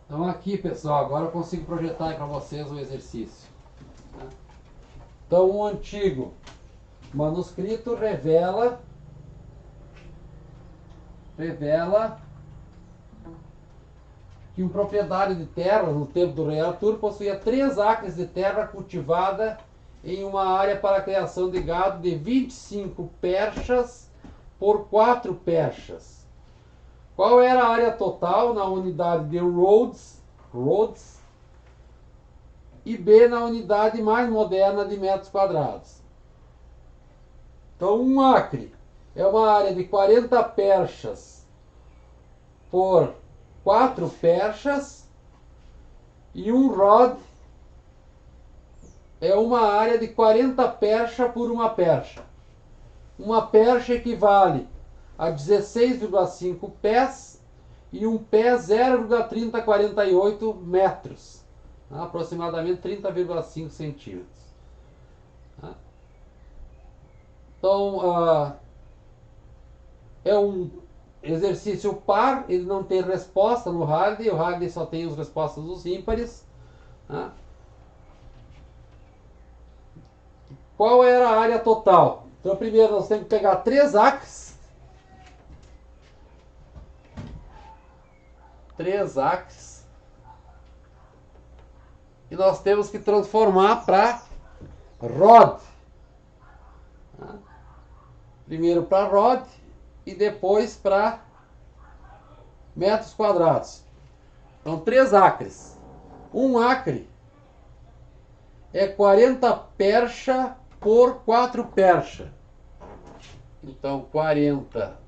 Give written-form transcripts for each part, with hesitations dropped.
Então aqui, pessoal, agora eu consigo projetar para vocês o exercício. Tá? Então o antigo manuscrito revela que um proprietário de terra no tempo do rei Arthur possuía 3 acres de terra cultivada em uma área para a criação de gado de 25 perchas por 4 perchas. Qual era a área total na unidade de roads e B na unidade mais moderna de metros quadrados? Então, um acre é uma área de 40 perchas por 4 perchas e um rod é uma área de 40 percha por uma percha. Uma percha equivale a 16,5 pés e um pé 0,3048 metros, aproximadamente 30,5 centímetros. Então, é um exercício par, ele não tem resposta no Hardy, o Hardy só tem as respostas dos ímpares. Qual era a área total? Então, primeiro nós temos que pegar 3 acres. 3 acres. E nós temos que transformar para rod. Primeiro para rod e depois para metros quadrados. Então, 3 acres. 1 acre é 40 percha por 4 percha. Então, 40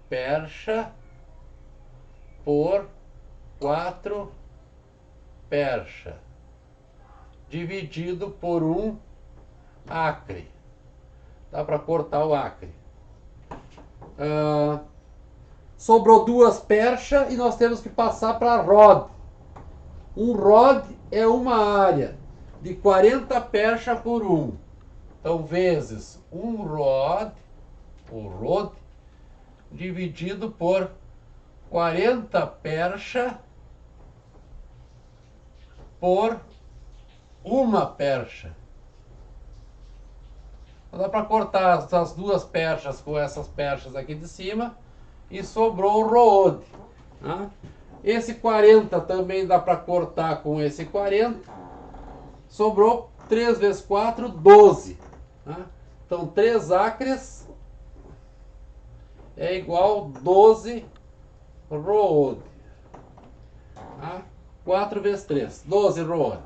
percha por 4 percha, dividido por 1 acre. Dá para cortar o acre. Sobrou 2 percha e nós temos que passar para rod. Um rod é uma área de 40 percha por 1. Então, vezes um rod, o rod, dividido por 40 percha por uma percha. Então, dá para cortar essas 2 perchas com essas perchas aqui de cima e sobrou o rood. Esse 40 também dá para cortar com esse 40. Sobrou 3 vezes 4, 12. Então, 3 acres é igual 12 rood. 4 vezes 3, 12 rood.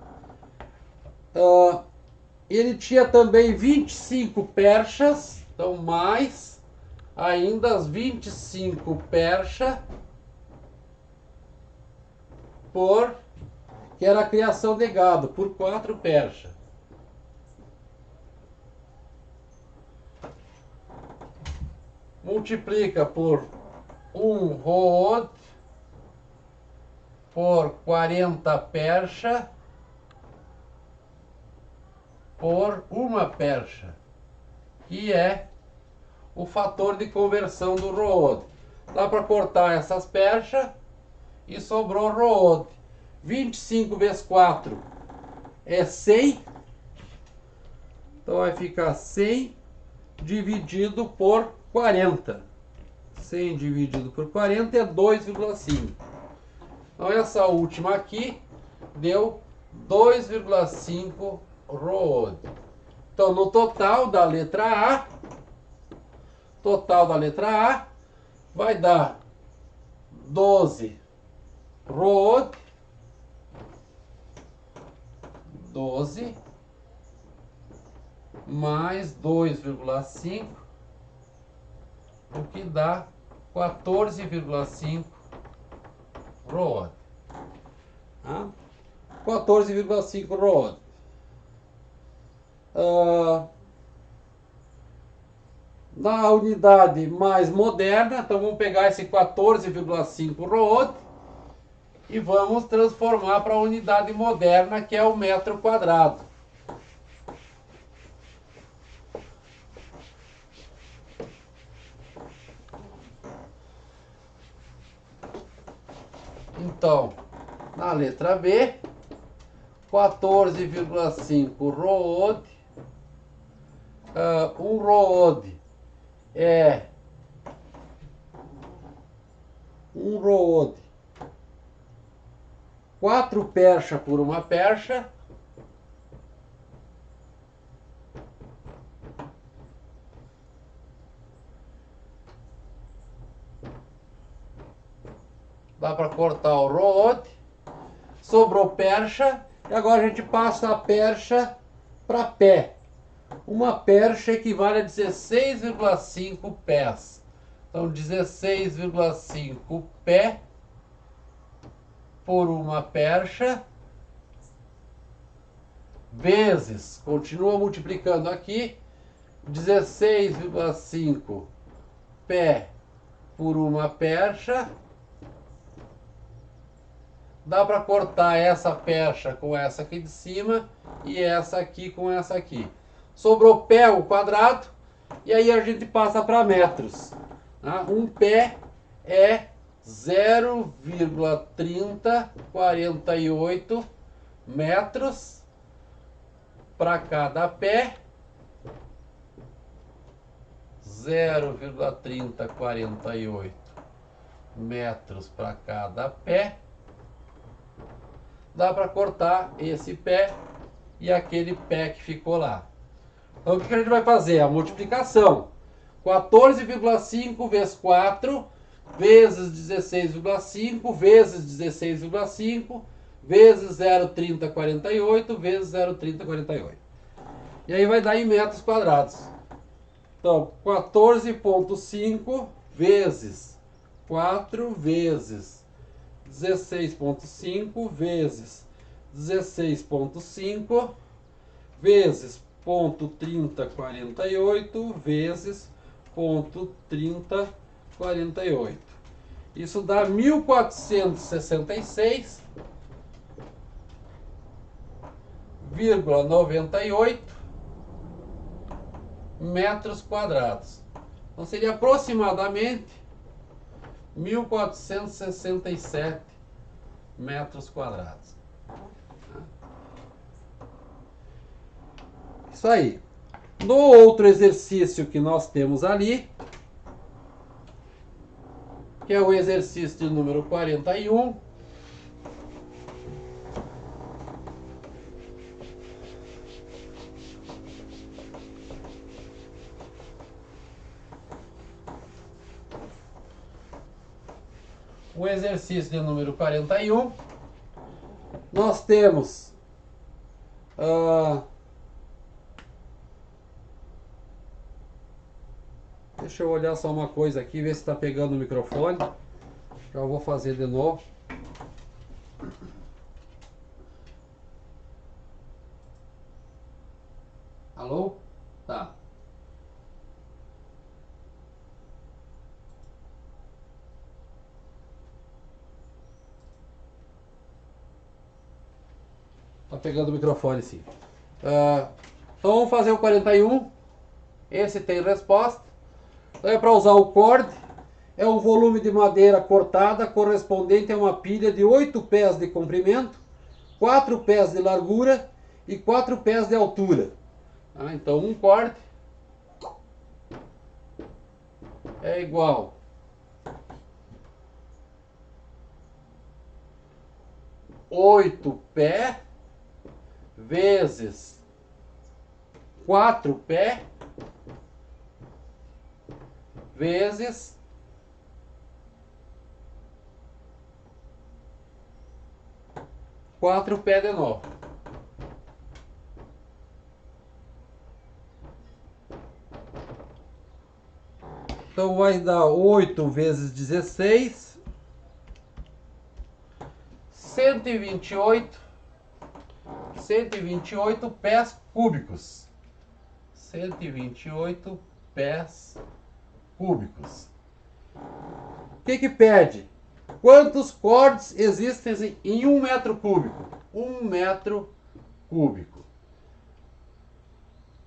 Ele tinha também 25 perchas, então mais ainda as 25 perchas por, que era a criação de gado, por 4 perchas. Multiplica por 1 rood por 40 percha por uma percha, que é o fator de conversão do rood. Dá para cortar essas perchas e sobrou rood. 25 vezes 4 é 100. Então vai ficar 100 dividido por 40. 100 dividido por 40 é 2,5. Então essa última aqui deu 2,5 rood. Então no total da letra A, vai dar 12 rood, 12 mais 2,5, o que dá 14,5 rood. 14,5 rood. Na unidade mais moderna, então vamos pegar esse 14,5 rood e vamos transformar para a unidade moderna, que é o metro quadrado. Então, na letra B, 14,5 ROOD. Um ROOD é um ROOD 4 percha por uma percha. Dá para cortar o ROOD. Sobrou percha. E agora a gente passa a percha para pé. Uma percha equivale a 16,5 pés. Então 16,5 pé por uma percha vezes, continua multiplicando aqui, 16,5 pé por uma percha. Dá para cortar essa percha com essa aqui de cima e essa aqui com essa aqui. Sobrou pé ao quadrado e aí a gente passa para metros. Um pé é 0,3048 metros para cada pé. 0,3048 metros para cada pé. Dá para cortar esse pé e aquele pé que ficou lá. Então o que a gente vai fazer? A multiplicação. 14,5 vezes 4 vezes 16,5 vezes 16,5 vezes 0,3048 vezes 0,3048. E aí vai dar em metros quadrados. Então 14,5 vezes 4 vezes 16,5 vezes 16,5 vezes 0,3048 vezes 0,3048. Isso dá 1.466,98 metros quadrados. Então seria aproximadamente 1.467 metros quadrados. Isso aí. No outro exercício que nós temos ali, que é o exercício de número 41, o exercício de número 41, nós temos deixa eu olhar só uma coisa aqui, ver se está pegando o microfone. Já vou fazer de novo. Alô? Tá. Tá pegando o microfone, sim. Então vamos fazer o 41. Esse tem resposta. Então é para usar o CORD. É um volume de madeira cortada correspondente a uma pilha de 8 pés de comprimento, 4 pés de largura e 4 pés de altura. Então um CORD é igual a 8 pé vezes 4 pé vezes 4 pé de novo. Então vai dar 8 vezes 16, 128 pés cúbicos. 128 pés cúbicos. O que pede? Quantos cordes existem em 1 metro cúbico? 1 metro cúbico.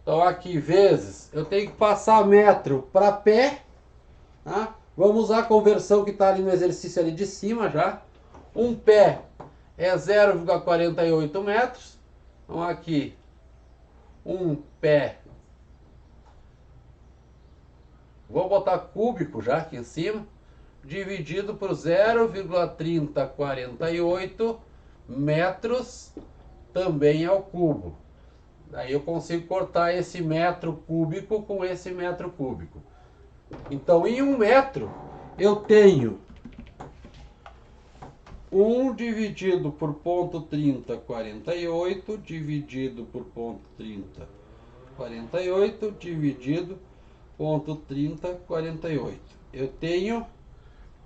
Então aqui vezes, eu tenho que passar metro para pé. Vamos usar a conversão que está ali no exercício ali de cima já. Um pé é 0,48 metros. Então aqui, um pé, vou botar cúbico já aqui em cima, dividido por 0,3048 metros também ao cubo. Daí eu consigo cortar esse metro cúbico com esse metro cúbico. Então, em 1 metro, eu tenho 1 dividido por ponto 3048, dividido por ponto 3048, dividido ponto 3048. Eu tenho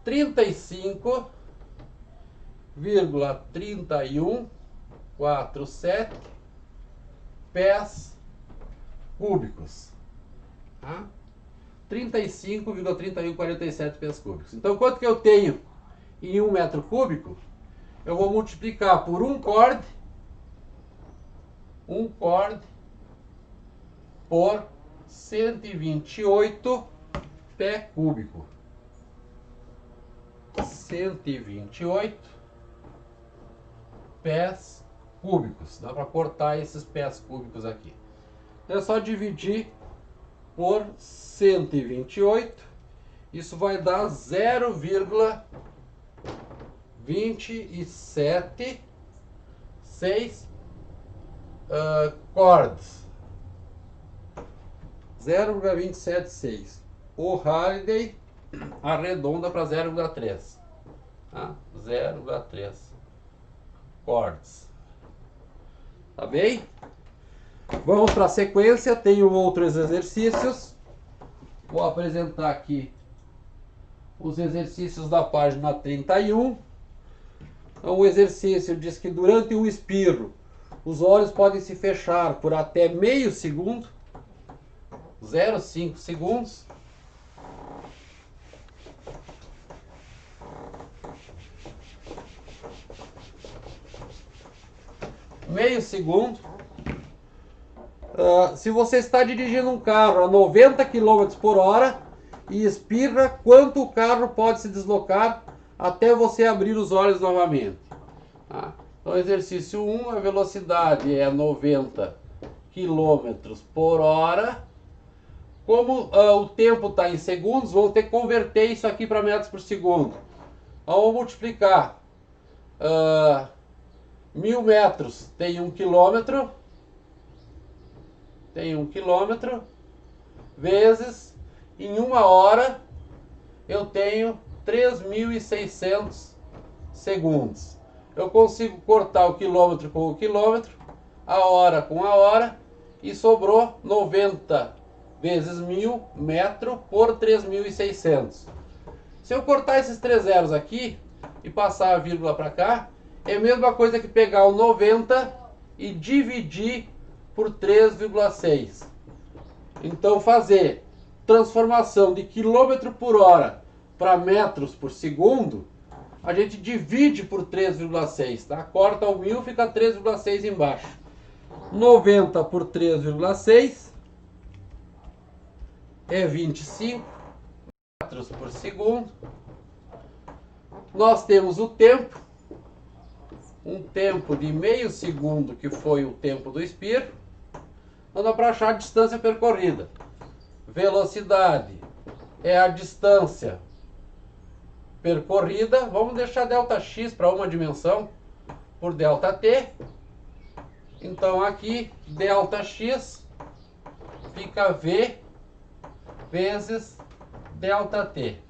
35,3147 pés cúbicos. Tá? 35,3147 pés cúbicos. Então, quanto que eu tenho em 1 metro cúbico? Eu vou multiplicar por um cord por 128 pé cúbico. 128 pés cúbicos. Dá para cortar esses pés cúbicos aqui. É só dividir por 128. Isso vai dar 0,276 cords. 0,276. O Halliday arredonda para 0,3. Tá? 0,3 cords. Tá bem? Vamos para a sequência. Tenho outros exercícios. Vou apresentar aqui os exercícios da página 31. Então, o exercício diz que durante o espirro, os olhos podem se fechar por até meio segundo, 0,5 segundos. Meio segundo. Se você está dirigindo um carro a 90 km por hora e espirra, quanto o carro pode se deslocar até você abrir os olhos novamente? Tá? Então, exercício 1, a velocidade é 90 km por hora. Como o tempo está em segundos, vou ter que converter isso aqui para metros por segundo. Então, vou multiplicar 1000 metros tem 1 quilômetro. Tem 1 quilômetro, vezes, em 1 hora, eu tenho 3.600 segundos. Eu consigo cortar o quilômetro com o quilômetro, a hora com a hora, e sobrou 90 vezes 1000 metro por 3.600. Se eu cortar esses 3 zeros aqui e passar a vírgula para cá, é a mesma coisa que pegar o 90 e dividir por 3,6. Então, fazer transformação de quilômetro por hora para metros por segundo, a gente divide por 3,6, tá? Corta o 1000, fica 3,6 embaixo. 90 por 3,6 é 25 metros por segundo. Nós temos o tempo, um tempo de meio segundo, que foi o tempo do espirro. Então dá para achar a distância percorrida. Velocidade é a distância percorrida. Vamos deixar ΔX para uma dimensão por ΔT. Então aqui ΔX fica V vezes ΔT.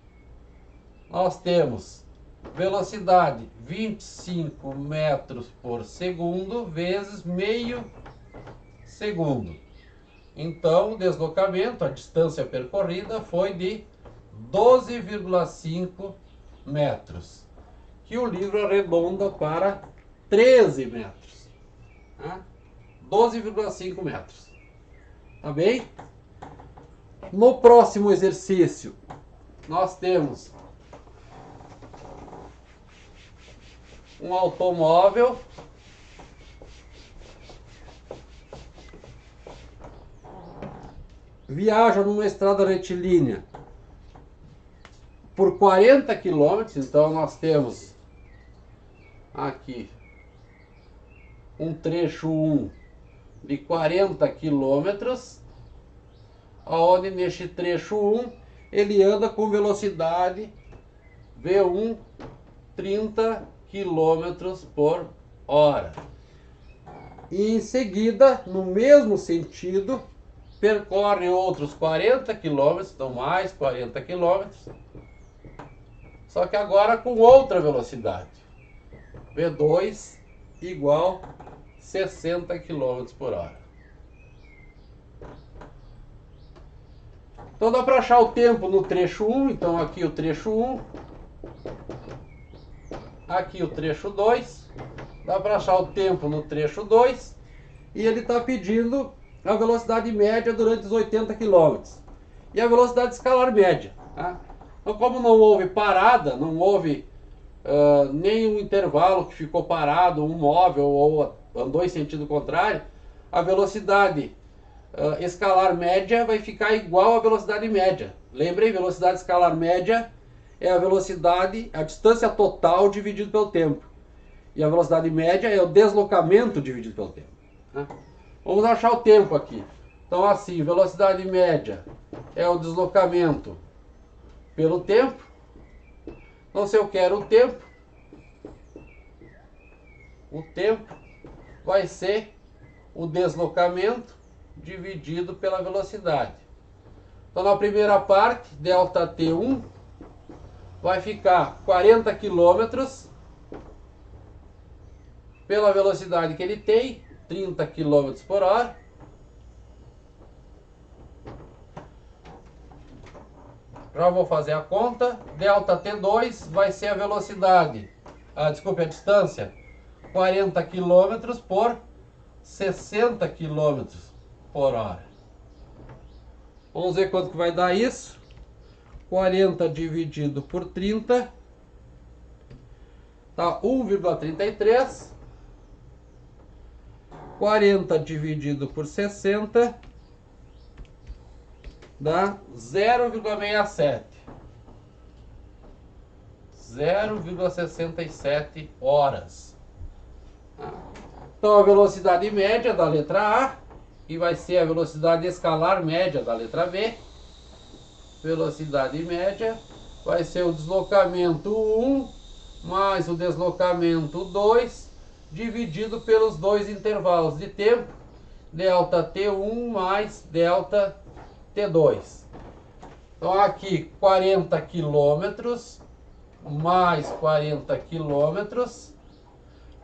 Nós temos velocidade 25 metros por segundo vezes meio segundo. Então, o deslocamento, a distância percorrida foi de 12,5 metros, que o livro arredonda para 13 metros. Tá? 12,5 metros. Tá bem? No próximo exercício, nós temos um automóvel viaja numa estrada retilínea por 40 km. Então nós temos aqui um trecho 1 de 40 quilômetros, onde neste trecho 1 ele anda com velocidade V1 30 quilômetros por hora. E em seguida, no mesmo sentido, percorre outros 40 quilômetros, então mais 40 quilômetros, só que agora com outra velocidade, V2 igual 60 km por hora. Então dá para achar o tempo no trecho 1, então aqui o trecho 1, aqui o trecho 2, dá para achar o tempo no trecho 2, e ele está pedindo a velocidade média durante os 80 km, e a velocidade escalar média. Tá? Então como não houve parada, não houve nenhum intervalo que ficou parado, um móvel ou andou em sentido contrário, a velocidade escalar média vai ficar igual à velocidade média. Lembrem, velocidade escalar média é a velocidade, a distância total dividido pelo tempo. E a velocidade média é o deslocamento dividido pelo tempo. Né? Vamos achar o tempo aqui. Então assim, velocidade média é o deslocamento pelo tempo. Então se eu quero o tempo vai ser o deslocamento dividido pela velocidade. Então na primeira parte, delta T1 vai ficar 40 km pela velocidade que ele tem, 30 km por hora. Já vou fazer a conta. Delta T2 vai ser a velocidade, a distância, 40 km por 60 km por hora. Vamos ver quanto que vai dar isso. 40 dividido por 30 tá 1,33. 40 dividido por 60 dá 0,67. 0,67 horas. Então a velocidade média da letra A, que vai ser a velocidade escalar média da letra B. Velocidade média vai ser o deslocamento 1 mais o deslocamento 2 dividido pelos dois intervalos de tempo, delta T1 mais delta T2. Então aqui 40 quilômetros mais 40 quilômetros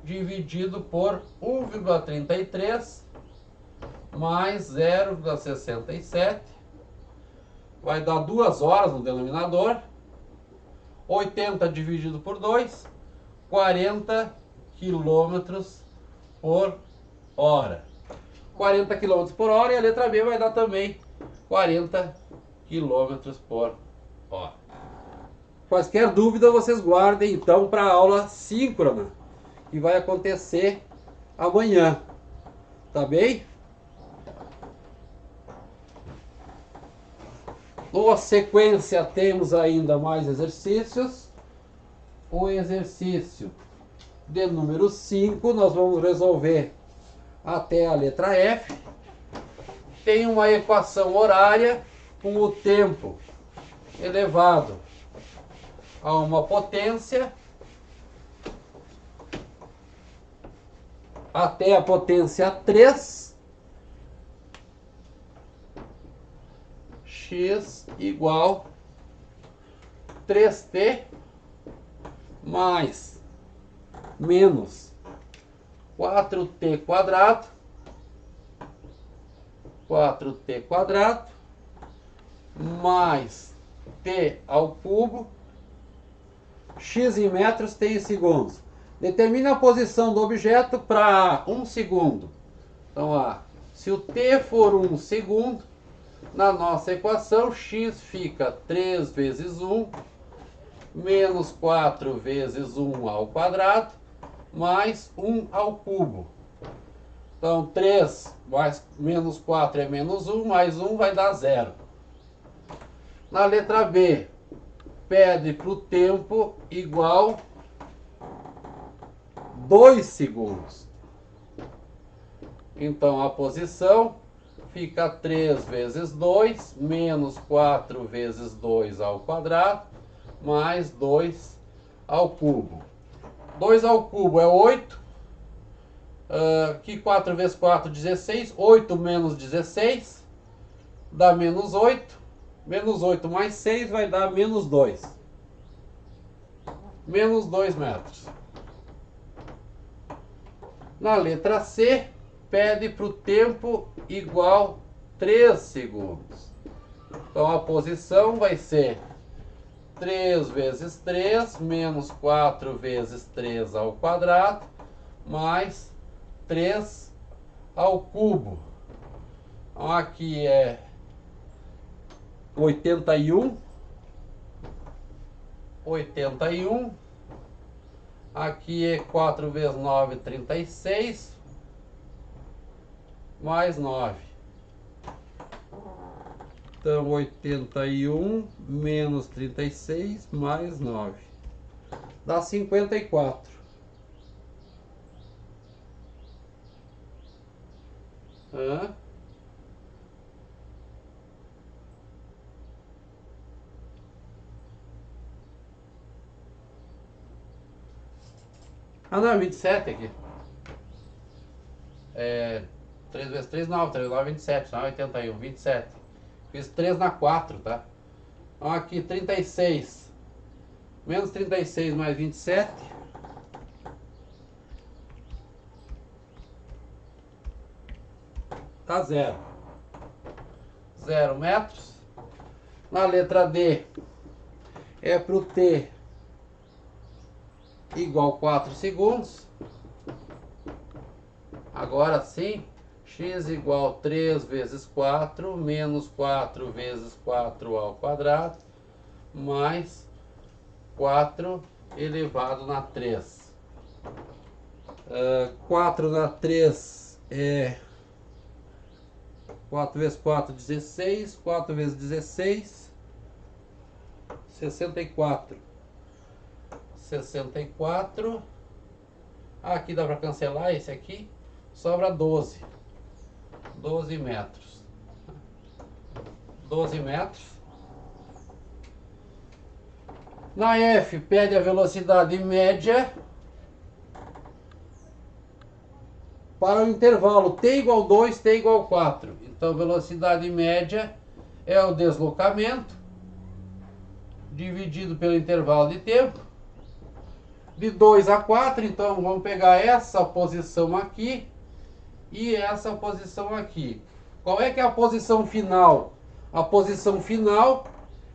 dividido por 1,33 mais 0,67 vai dar 2 horas no denominador. 80 dividido por 2, 40 quilômetros por hora. 40 quilômetros por hora, e a letra B vai dar também 40 quilômetros por hora. Quaisquer dúvida vocês guardem então para a aula síncrona, que vai acontecer amanhã. Tá bem? Na sequência temos ainda mais exercícios. O exercício de número 5 nós vamos resolver até a letra F. Tem uma equação horária com o tempo elevado a uma potência até a potência 3, x igual 3t mais menos 4t quadrado mais t ao cubo, x em metros, t em segundos. Determine a posição do objeto para 1 segundo. Então, se o t for 1 segundo, na nossa equação, x fica 3 vezes 1, menos 4 vezes 1 ao quadrado, mais 1 ao cubo. Então, 3 mais menos 4 é menos 1, mais 1 vai dar 0. Na letra B, pede para o tempo igual 2 segundos. Então a posição fica 3 vezes 2 menos 4 vezes 2 ao quadrado mais 2 ao cubo. 2 ao cubo é 8. Aqui 4 vezes 4, 16. 8 menos 16 dá menos 8. Menos 8 mais 6 vai dar menos 2. Menos 2 metros. Na letra C, pede para o tempo igual 3 segundos. Então a posição vai ser 3 vezes 3 menos 4 vezes 3 ao quadrado mais 3 ao cubo. Então aqui é 81. 81. Aqui é 4 vezes 9, 36. Mais 9. Então 81 menos 36 mais 9. Dá 54. Não, é 27 aqui. 3 vezes 3, 9. 3 vezes 9, 27. Não é 81, 27. Fiz 3 na 4, tá? Então aqui 36. Menos 36 mais 27. Tá 0. 0 metros. Na letra D é para o T igual 4 segundos. Agora sim, x igual 3 vezes 4 menos 4 vezes 4 ao quadrado mais 4 elevado na 3. 4 na 3 é 4 vezes 4, 16. 4 vezes 16, 64. 64. Aqui dá para cancelar esse aqui. Sobra 12. 12 metros. 12 metros. Na F, pede a velocidade média para o intervalo t igual 2, t igual 4. Então, velocidade média é o deslocamento dividido pelo intervalo de tempo. De 2 a 4, então vamos pegar essa posição aqui e essa posição aqui. Qual é que é a posição final? A posição final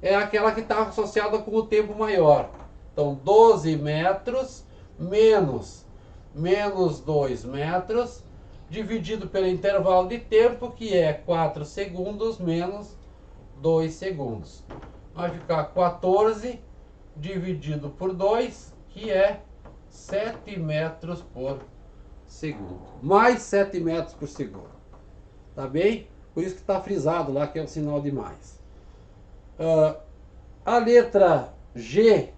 é aquela que está associada com o tempo maior. Então 12 metros menos 2 metros dividido pelo intervalo de tempo, que é 4 segundos menos 2 segundos. Vai ficar 14 dividido por 2, que é 7 metros por segundo. Mais 7 metros por segundo. Tá bem? Por isso que está frisado lá, que é o sinal de mais. A letra G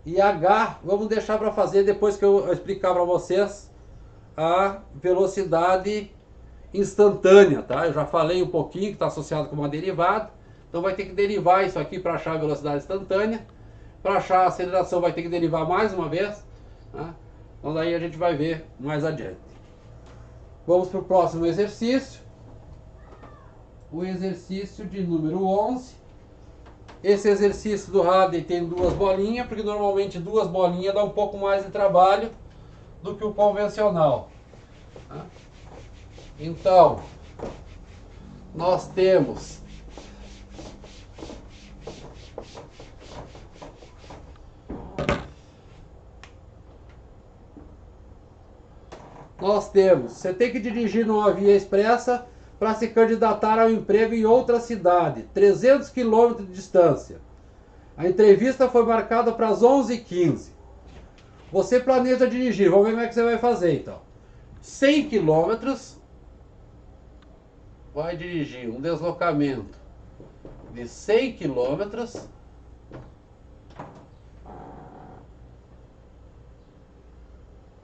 e H, vamos deixar para fazer depois que eu explicar para vocês a velocidade instantânea, tá? Eu já falei um pouquinho que está associado com uma derivada. Então vai ter que derivar isso aqui para achar a velocidade instantânea. Para achar a aceleração vai ter que derivar mais uma vez, tá? Então daí a gente vai ver mais adiante. Vamos para o próximo exercício. O exercício de número 11. Esse exercício do Hadley tem duas bolinhas, porque normalmente duas bolinhas dá um pouco mais de trabalho do que o convencional. Tá? Então, nós temos você tem que dirigir numa via expressa para se candidatar ao emprego em outra cidade, 300 km de distância. A entrevista foi marcada para as 11h15. Você planeja dirigir, vamos ver como é que você vai fazer então. 100 km, vai dirigir um deslocamento de 100 km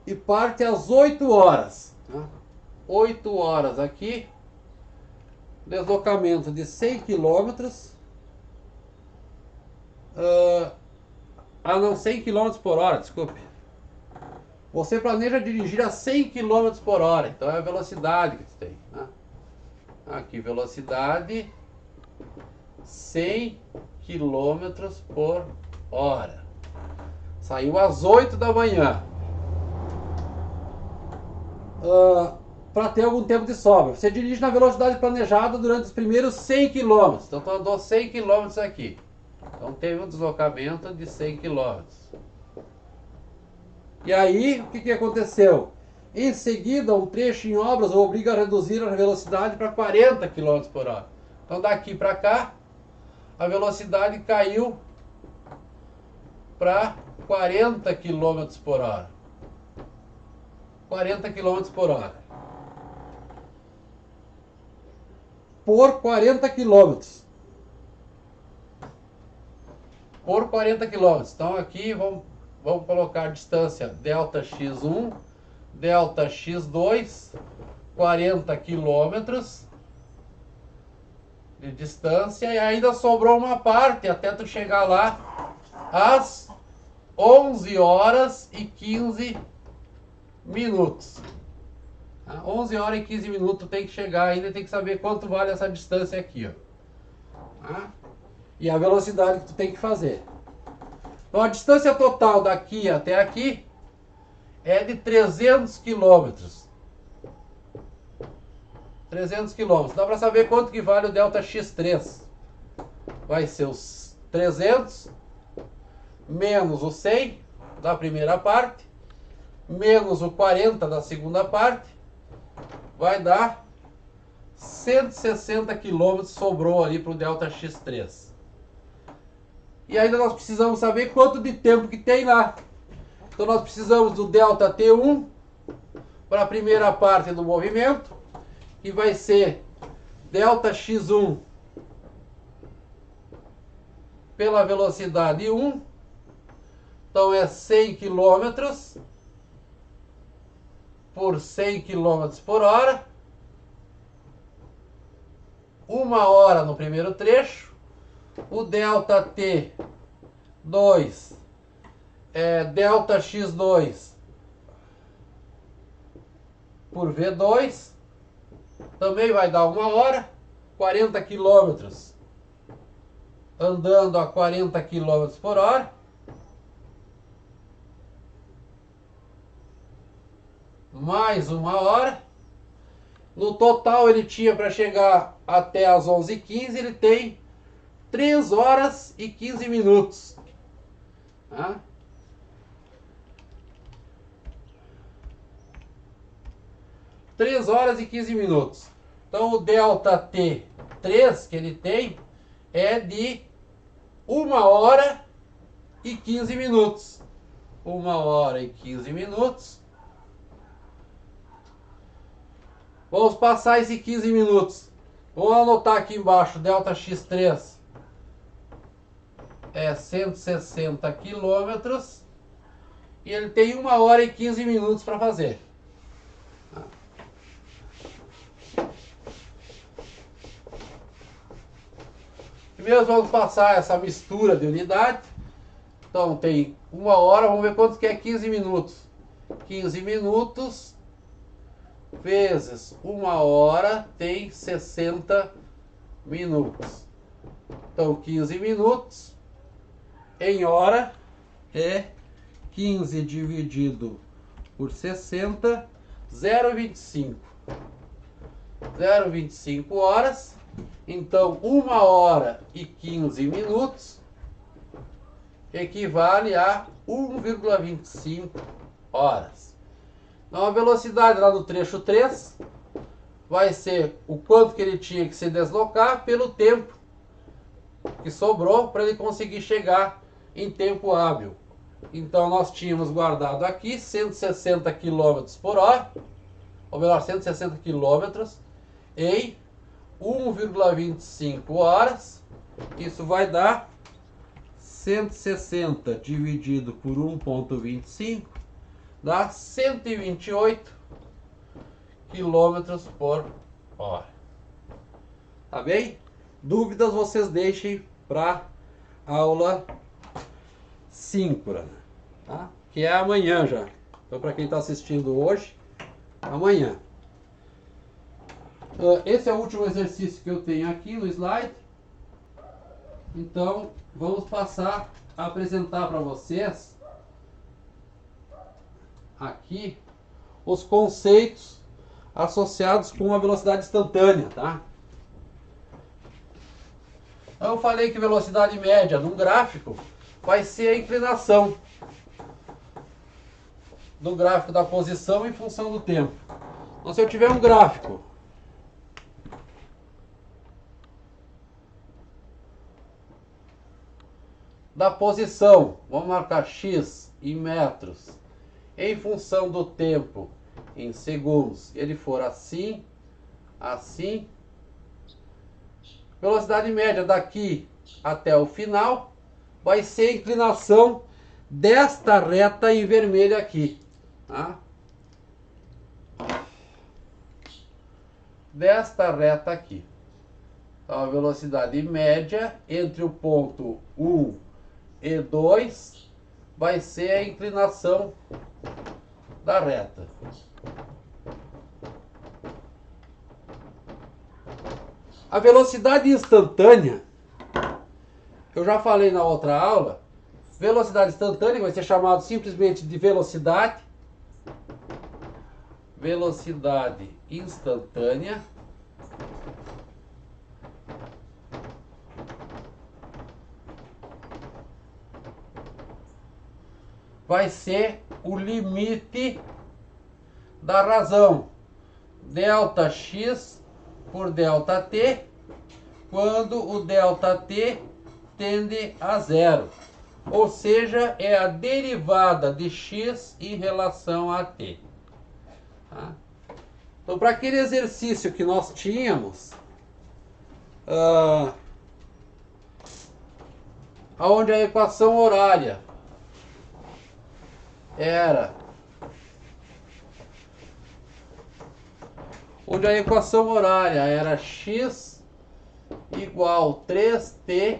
e parte às 8 horas. 8 horas aqui, deslocamento de 100 km, não, 100 km por hora, desculpe. Você planeja dirigir a 100 km por hora, então é a velocidade que você tem, né? Aqui, velocidade 100 km por hora. Saiu às 8 da manhã. Para ter algum tempo de sobra. Você dirige na velocidade planejada durante os primeiros 100 km. Então tu andou 100 km aqui. Então teve um deslocamento de 100 km. E aí, o que aconteceu? Em seguida, um trecho em obras obriga a reduzir a velocidade para 40 km por hora. Então daqui para cá, a velocidade caiu para 40 km por hora. 40 km por hora. Por 40 km. Por 40 km. Então aqui vamos colocar a distância delta x1, delta x2, 40 km de distância, e ainda sobrou uma parte até tu chegar lá às 11 horas e 15 minutos. 11 horas e 15 minutos tu tem que chegar ainda, tem que saber quanto vale essa distância aqui, ó. E a velocidade que tu tem que fazer. Então a distância total daqui até aqui é de 300 km. 300 km. Dá para saber quanto que vale o delta x3. Vai ser os 300 menos o 100 da primeira parte, menos o 40 da segunda parte, vai dar 160 km sobrou ali para o delta x3. E ainda nós precisamos saber quanto de tempo que tem lá. Então nós precisamos do delta T1 para a primeira parte do movimento, que vai ser delta x1 pela velocidade 1. Então é 100 km por 100 km por hora. 1 hora no primeiro trecho. O delta T2 é delta x2 por V2. Também vai dar 1 hora. 40 km andando a 40 km por hora. Mais 1 hora. No total ele tinha para chegar até as 11h15, ele tem 3 horas e 15 minutos. 3 horas e 15 minutos. Então o delta T3 que ele tem é de 1 hora e 15 minutos. 1 hora e 15 minutos. Vamos passar esses 15 minutos. Vamos anotar aqui embaixo, delta x3 é 160 km. E ele tem 1 hora e 15 minutos para fazer. Primeiro vamos passar essa mistura de unidade. Então tem 1 hora, vamos ver quanto que é 15 minutos. 15 minutos vezes 1 hora tem 60 minutos. Então 15 minutos em hora é 15 dividido por 60, 0,25. 0,25 horas. Então 1 hora e 15 minutos equivale a 1,25 horas. Então a velocidade lá no trecho 3 vai ser o quanto que ele tinha que se deslocar pelo tempo que sobrou para ele conseguir chegar em tempo hábil. Então nós tínhamos guardado aqui 160 km por hora, ou melhor, 160 km em 1,25 horas. Isso vai dar 160 dividido por 1,25 dá 128 quilômetros por hora. Tá bem? Dúvidas vocês deixem para aula síncrona, tá? Que é amanhã já. Então, para quem está assistindo hoje, amanhã. Esse é o último exercício que eu tenho aqui no slide. Então, vamos passar a apresentar para vocês aqui os conceitos associados com a velocidade instantânea, tá? Eu falei que velocidade média num gráfico vai ser a inclinação do gráfico da posição em função do tempo. Então, se eu tiver um gráfico da posição, vamos marcar x em metros, em função do tempo em segundos, ele for assim, assim, velocidade média daqui até o final vai ser a inclinação desta reta em vermelho aqui, tá? Desta reta aqui. Então, a velocidade média entre o ponto 1 e 2 vai ser a inclinação da reta. A velocidade instantânea, eu já falei na outra aula, velocidade instantânea vai ser chamado simplesmente de velocidade instantânea. Vai ser o limite da razão ΔX por ΔT, quando o ΔT tende a zero. Ou seja, é a derivada de x em relação a t. Tá? Então, para aquele exercício que nós tínhamos, onde a equação horária era x igual 3t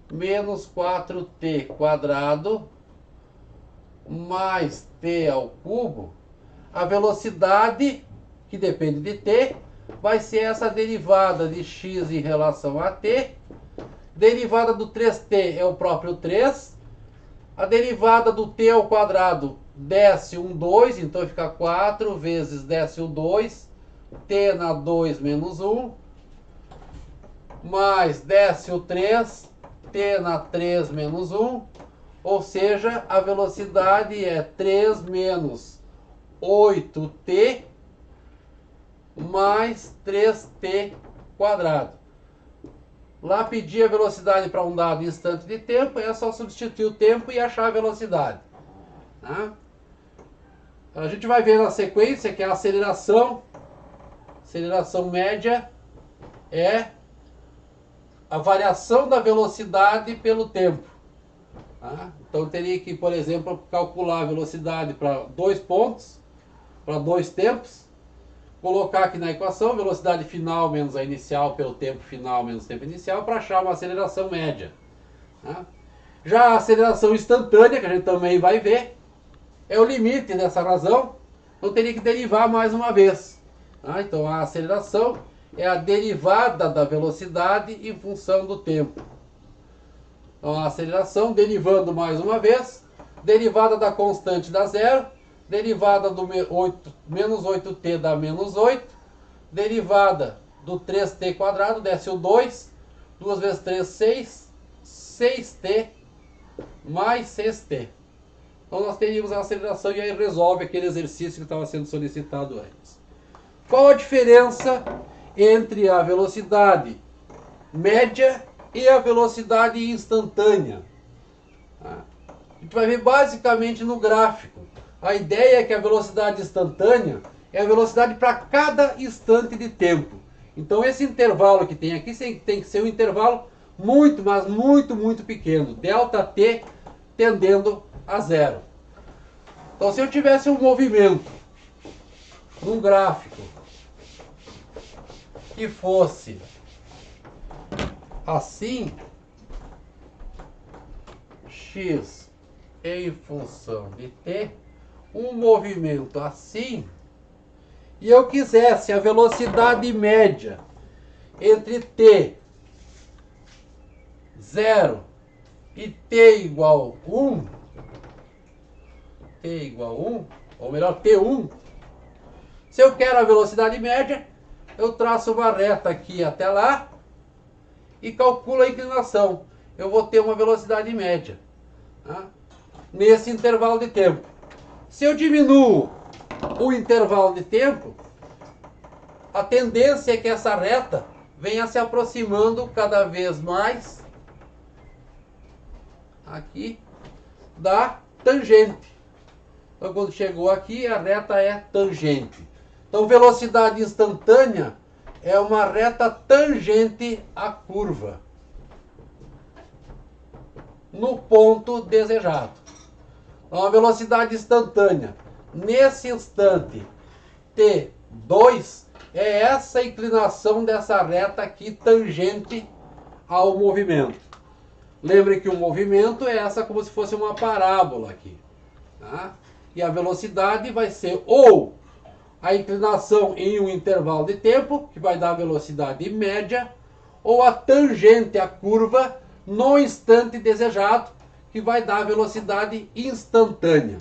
menos 4t quadrado mais t ao cubo, a velocidade, que depende de t, vai ser essa derivada de x em relação a t. Derivada do 3t é o próprio 3. A derivada do t ao quadrado desce um 2, então fica 4 vezes desce o 2, t na 2 menos 1, mais desce o 3, t na 3 menos 1, ou seja, a velocidade é 3 menos 8t mais 3t quadrado. Lá pedir a velocidade para um dado instante de tempo, é só substituir o tempo e achar a velocidade. Tá? A gente vai ver na sequência que a aceleração média é a variação da velocidade pelo tempo. Tá? Então teria que, por exemplo, calcular a velocidade para 2 pontos, para 2 tempos, colocar aqui na equação velocidade final menos a inicial pelo tempo final menos tempo inicial para achar uma aceleração média. Tá? Já a aceleração instantânea, que a gente também vai ver, é o limite dessa razão, então teria que derivar mais uma vez. Tá? Então a aceleração é a derivada da velocidade em função do tempo. Então a aceleração, derivando mais uma vez, derivada da constante dá zero, derivada do menos 8t dá menos 8, derivada do 3t quadrado, desce o 2, 2 vezes 3, 6, 6t mais 6t. Então nós teríamos a aceleração e aí resolve aquele exercício que estava sendo solicitado antes. Qual a diferença entre a velocidade média e a velocidade instantânea? A gente vai ver basicamente no gráfico. A ideia é que a velocidade instantânea é a velocidade para cada instante de tempo. Então esse intervalo que tem aqui tem que ser um intervalo muito, mas muito, muito pequeno. ΔT tendendo a zero. Então, se eu tivesse um movimento num gráfico que fosse assim, x em função de t, um movimento assim, e eu quisesse a velocidade média entre t 0 e t igual 1, ou melhor, t1, se eu quero a velocidade média, eu traço uma reta aqui até lá e calculo a inclinação. Eu vou ter uma velocidade média, tá? Nesse intervalo de tempo. Se eu diminuo o intervalo de tempo, a tendência é que essa reta venha se aproximando cada vez mais aqui da tangente. Então, quando chegou aqui, a reta é tangente. Então, velocidade instantânea é uma reta tangente à curva no ponto desejado. Então, a velocidade instantânea nesse instante t2 é essa inclinação dessa reta aqui tangente ao movimento. Lembre que o movimento é essa como se fosse uma parábola aqui, tá? E a velocidade vai ser ou a inclinação em um intervalo de tempo, que vai dar a velocidade média, ou a tangente à curva no instante desejado, que vai dar a velocidade instantânea.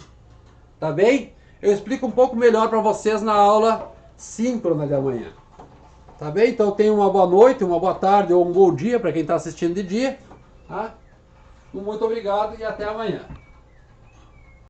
Tá bem? Eu explico um pouco melhor para vocês na aula síncrona de amanhã. Tá bem? Então tenha uma boa noite, uma boa tarde ou um bom dia para quem está assistindo de dia. Tá? Muito obrigado e até amanhã.